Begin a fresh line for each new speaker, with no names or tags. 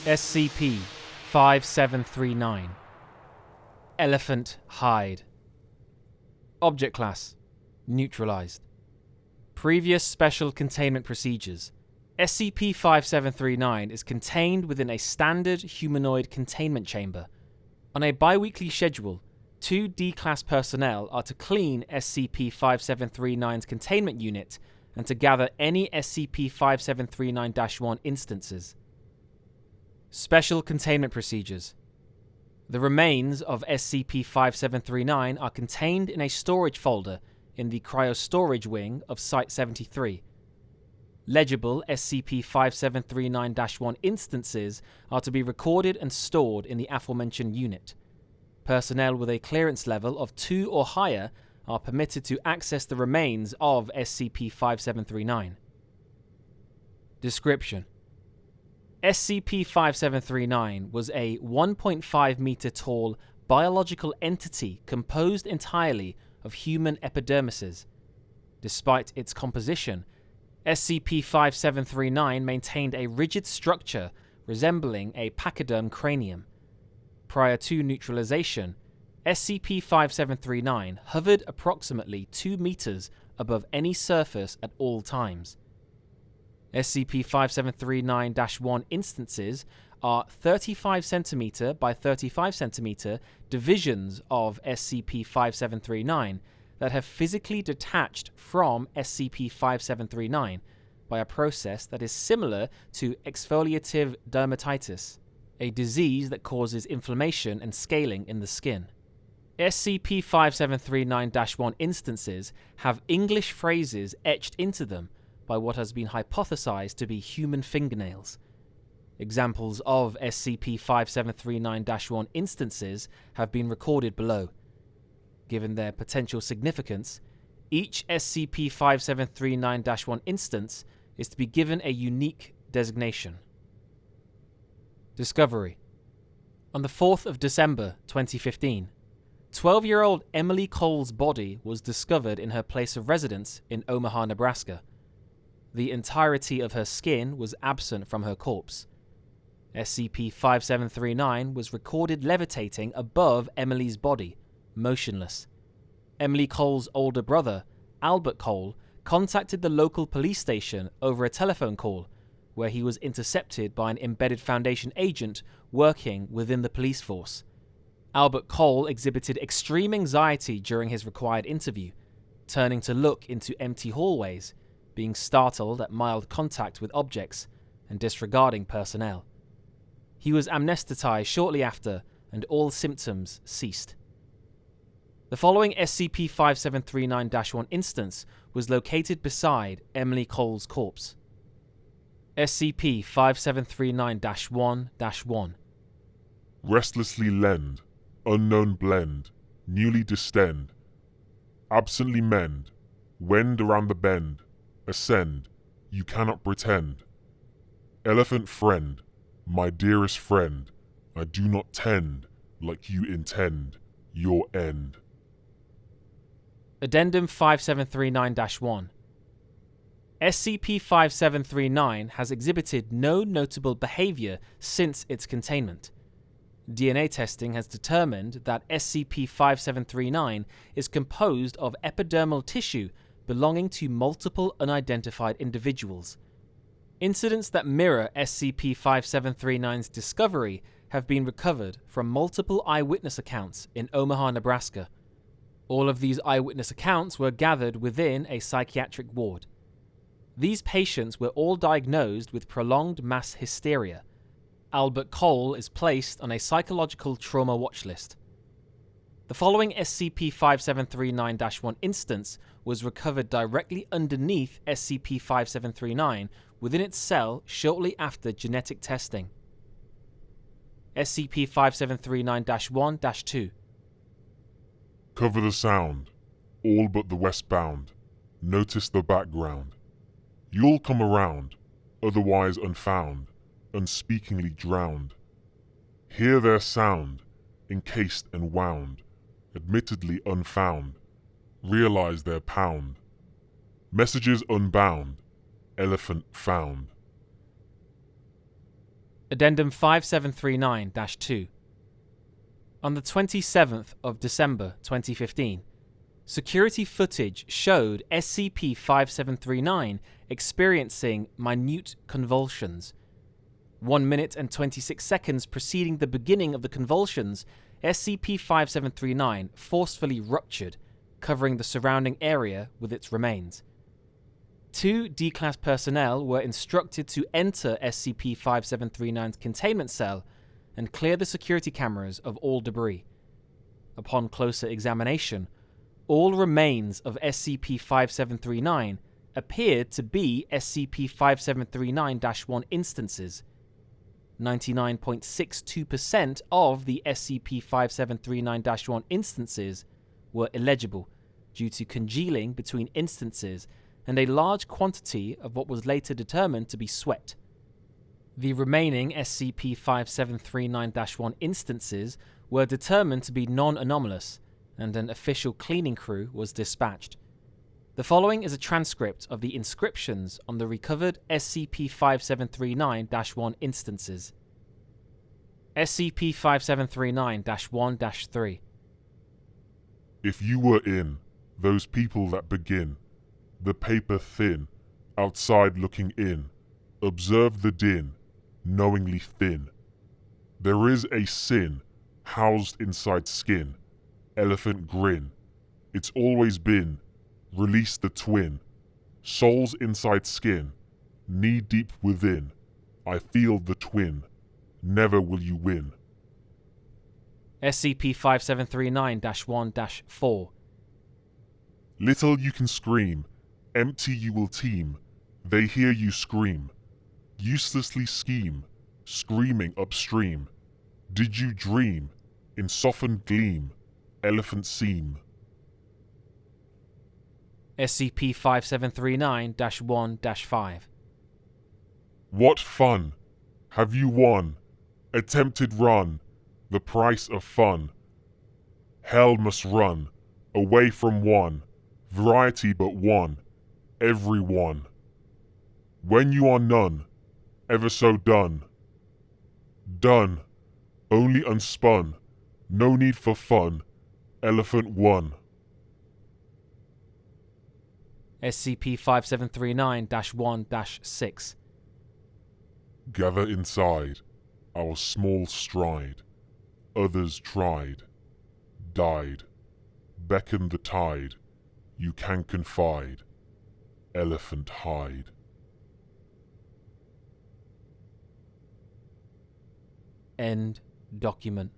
SCP-5739 Elephant Hide. Object Class Neutralized. Previous Special Containment Procedures. SCP-5739 is contained within a standard humanoid containment chamber. On a bi-weekly schedule, 2 D-Class personnel are to clean SCP-5739's containment unit and to gather any SCP-5739-1 instances. Special Containment Procedures. The remains of SCP-5739 are contained in a storage folder in the Cryostorage Wing of Site-73. Legible SCP-5739-1 instances are to be recorded and stored in the aforementioned unit. Personnel with a clearance level of 2 or higher are permitted to access the remains of SCP-5739. Description: SCP-5739 was a 1.5 meter tall biological entity composed entirely of human epidermises. Despite its composition, SCP-5739 maintained a rigid structure resembling a pachyderm cranium. Prior to neutralization, SCP-5739 hovered approximately 2 meters above any surface at all times. SCP-5739-1 instances are 35 cm by 35 cm divisions of SCP-5739 that have physically detached from SCP-5739 by a process that is similar to exfoliative dermatitis, a disease that causes inflammation and scaling in the skin. SCP-5739-1 instances have English phrases etched into them by what has been hypothesized to be human fingernails. Examples of SCP-5739-1 instances have been recorded below. Given their potential significance, each SCP-5739-1 instance is to be given a unique designation. Discovery: on the 4th of December 2015, 12-year-old Emily Cole's body was discovered in her place of residence in Omaha, Nebraska. The entirety of her skin was absent from her corpse. SCP-5739 was recorded levitating above Emily's body, motionless. Emily Cole's older brother, Albert Cole, contacted the local police station over a telephone call, where he was intercepted by an embedded Foundation agent working within the police force. Albert Cole exhibited extreme anxiety during his required interview, turning to look into empty hallways, being startled at mild contact with objects, and disregarding personnel. He was amnesticized shortly after, and all symptoms ceased. The following SCP-5739-1 instance was located beside Emily Cole's corpse. SCP-5739-1-1
Restlessly lend, unknown blend, newly distend, absently mend, wend around the bend, ascend, you cannot pretend. Elephant friend, my dearest friend, I do not tend, like you intend, your end.
Addendum 5739-1 SCP-5739 has exhibited no notable behavior since its containment. DNA testing has determined that SCP-5739 is composed of epidermal tissue belonging to multiple unidentified individuals. Incidents that mirror SCP-5739's discovery have been recovered from multiple eyewitness accounts in Omaha, Nebraska. All of these eyewitness accounts were gathered within a psychiatric ward. These patients were all diagnosed with prolonged mass hysteria. Albert Cole is placed on a psychological trauma watch list. The following SCP-5739-1 instance was recovered directly underneath SCP-5739 within its cell shortly after genetic testing. SCP-5739-1-2
Cover the sound, all but the westbound. Notice the background. You'll come around, otherwise unfound, unspeakingly drowned. Hear their sound, encased and wound, admittedly unfound. Realize their pound. Messages unbound, elephant found.
Addendum 5739-2. On the 27th of December 2015, security footage showed SCP-5739 experiencing minute convulsions. 1 minute and 26 seconds preceding the beginning of the convulsions, SCP-5739 forcefully ruptured, covering the surrounding area with its remains. 2 D-Class personnel were instructed to enter SCP-5739's containment cell and clear the security cameras of all debris. Upon closer examination, all remains of SCP-5739 appeared to be SCP-5739-1 instances. 99.62% of the SCP-5739-1 instances were illegible due to congealing between instances and a large quantity of what was later determined to be sweat. The remaining SCP-5739-1 instances were determined to be non-anomalous, and an official cleaning crew was dispatched. The following is a transcript of the inscriptions on the recovered SCP-5739-1 instances. SCP-5739-1-3.
If you were in, those people that begin, the paper thin, outside looking in, observe the din, knowingly thin. There is a sin, housed inside skin, elephant grin. It's always been, release the twin. Souls inside skin, knee deep within. I feel the twin. Never will you win.
SCP-5739-1-4.
Little you can scream, empty you will teem. They hear you scream. Uselessly scheme, screaming upstream. Did you dream, in softened gleam, elephant seam?
SCP-5739-1-5.
What fun! Have you won? Attempted run, the price of fun. Hell must run, away from one, variety but one, every one. When you are none, ever so done. Done, only unspun, no need for fun, elephant one.
SCP-5739-1-6.
Gather inside, our small stride. Others tried, died. Beckon the tide, you can confide. Elephant hide.
End document.